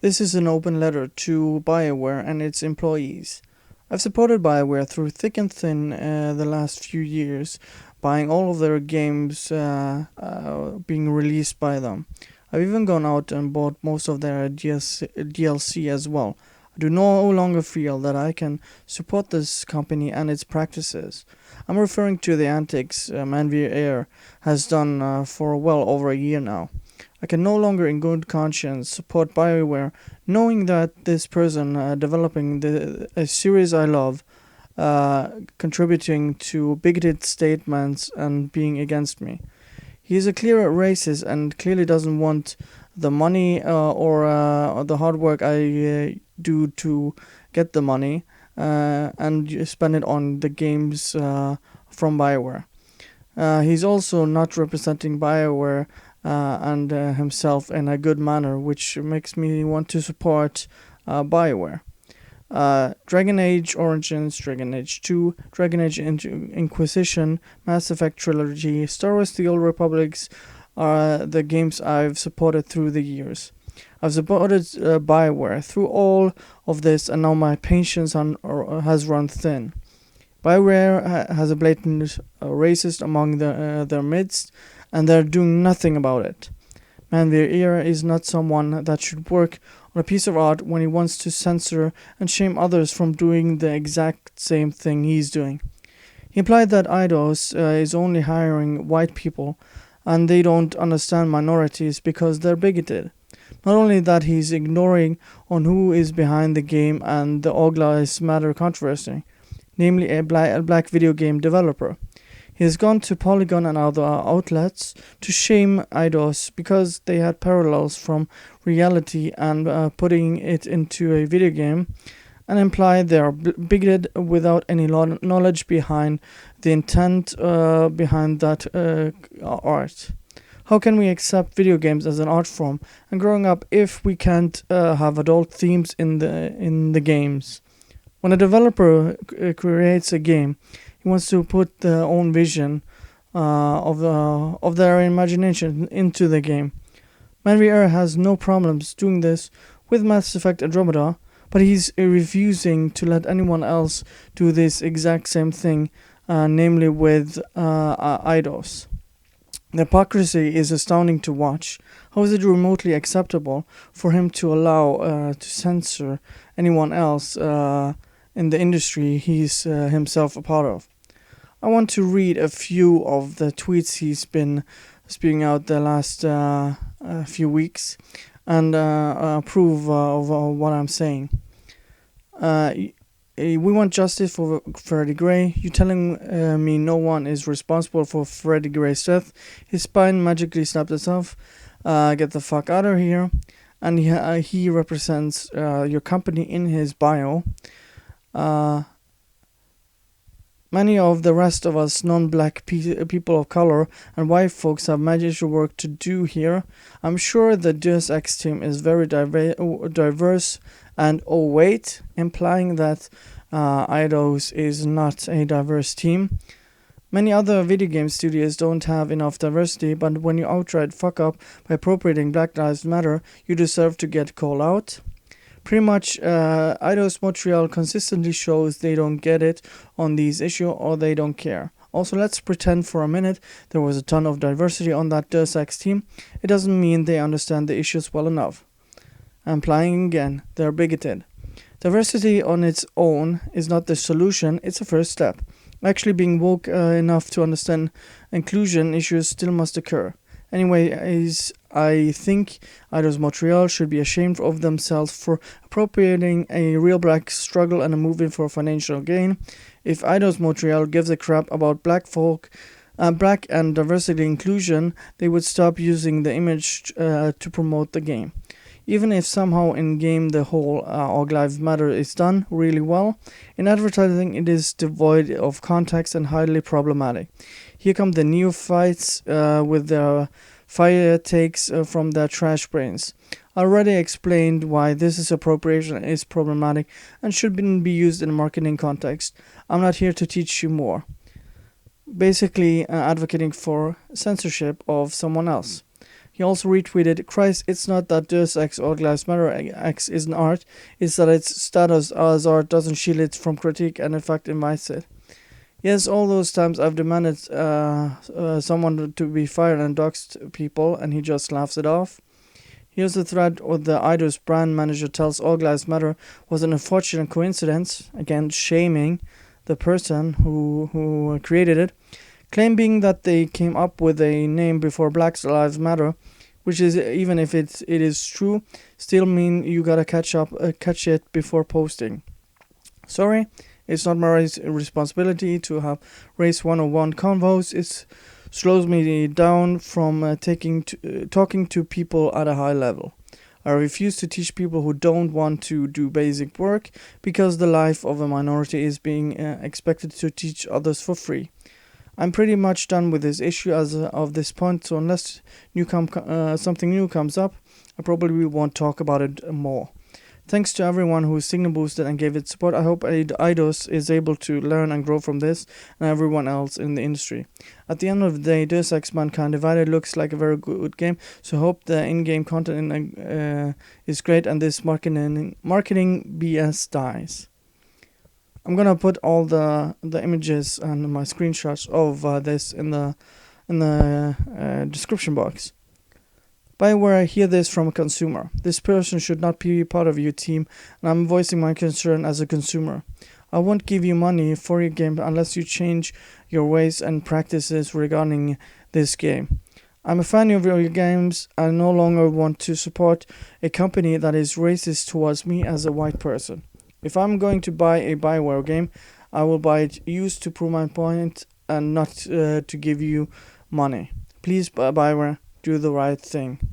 This is an open letter to Bioware and its employees. I've supported Bioware through thick and thin the last few years, buying all of their games being released by them. I've even gone out and bought most of their DLC as well. I do no longer feel that I can support this company and its practices. I'm referring to the antics Bioware has done for well over a year now. I can no longer in good conscience support Bioware knowing that this person developing a series I love contributing to bigoted statements and being against me. He is a clear racist and clearly doesn't want the money or the hard work I do to get the money and spend it on the games from Bioware. He's also not representing Bioware and himself in a good manner, which makes me want to support Bioware. Dragon Age Origins, Dragon Age 2, Dragon Age Inquisition, Mass Effect Trilogy, Star Wars The Old Republics are the games I've supported through the years. I've supported Bioware through all of this, and now my patience has run thin. Bioware has a blatant racist among their midst, and they're doing nothing about it. Bioware is not someone that should work on a piece of art when he wants to censor and shame others from doing the exact same thing he's doing. He implied that Eidos is only hiring white people and they don't understand minorities because they're bigoted. Not only that, he's ignoring on who is behind the game and the All Lives Matter controversy, namely a black video game developer. He has gone to Polygon and other outlets to shame Eidos because they had parallels from reality and putting it into a video game, and imply they are bigoted without any knowledge behind the intent behind that art. How can we accept video games as an art form and growing up if we can't have adult themes in the games? When a developer creates a game, he wants to put their own vision of their imagination into the game. Bioware has no problems doing this with Mass Effect Andromeda, but he's refusing to let anyone else do this exact same thing, namely with Eidos. The hypocrisy is astounding to watch. How is it remotely acceptable for him to allow to censor anyone else in the industry he's himself a part of? I want to read a few of the tweets he's been spewing out the last few weeks and prove of what I'm saying. We want justice for Freddie Gray. You telling me no one is responsible for Freddie Gray's death? His spine magically snapped itself. Get the fuck out of here. And he represents your company in his bio. Many of the rest of us non-black people of color and white folks have major work to do here. I'm sure the Deus Ex team is very diverse and oh wait, implying that Eidos is not a diverse team. Many other video game studios don't have enough diversity, but when you outright fuck up by appropriating Black Lives Matter, you deserve to get called out. Pretty much, Eidos Montreal consistently shows they don't get it on these issues or they don't care. Also, let's pretend for a minute there was a ton of diversity on that Deus Ex team. It doesn't mean they understand the issues well enough. I'm implying again, they're bigoted. Diversity on its own is not the solution, it's a first step. Actually being woke enough to understand inclusion issues still must occur. Anyways, I think Eidos Montreal should be ashamed of themselves for appropriating a real black struggle and a movement for financial gain. If Eidos Montreal gives a crap about black folk, black and diversity inclusion, they would stop using the image to promote the game. Even if somehow in game the whole All Lives Matter is done really well, in advertising it is devoid of context and highly problematic. Here come the neophytes with their fire takes from their trash brains. I already explained why this appropriation is problematic and shouldn't be used in a marketing context. I'm not here to teach you more. Basically advocating for censorship of someone else. He also retweeted, Christ, it's not that Deus Ex or Glass Matter X isn't art, it's that its status as art doesn't shield it from critique and in fact invites it. Yes, all those times I've demanded someone to be fired and doxed people, and he just laughs it off. Here's the thread with the Eidos brand manager tells All Lives Matter was an unfortunate coincidence, again shaming the person who created it, claiming that they came up with a name before Black Lives Matter, which is, even if it is true, still mean you gotta catch it before posting. Sorry, it's not my responsibility to have race 101 convos. It slows me down from talking to people at a high level. I refuse to teach people who don't want to do basic work because the life of a minority is being expected to teach others for free. I'm pretty much done with this issue as of this point, so unless something new comes up, I probably won't talk about it more. Thanks to everyone who signal boosted and gave it support. I hope Eidos is able to learn and grow from this and everyone else in the industry. At the end of the day, Deus Ex Mankind Divided looks like a very good game, so I hope the in-game content is great and this marketing BS dies. I'm gonna put all the images and my screenshots of this in the description box. Bioware, I hear this from a consumer. This person should not be part of your team, and I'm voicing my concern as a consumer. I won't give you money for your game unless you change your ways and practices regarding this game. I'm a fan of your games. I no longer want to support a company that is racist towards me as a white person. If I'm going to buy a Bioware game, I will buy it used to prove my point and not to give you money. Please, Bioware, do the right thing.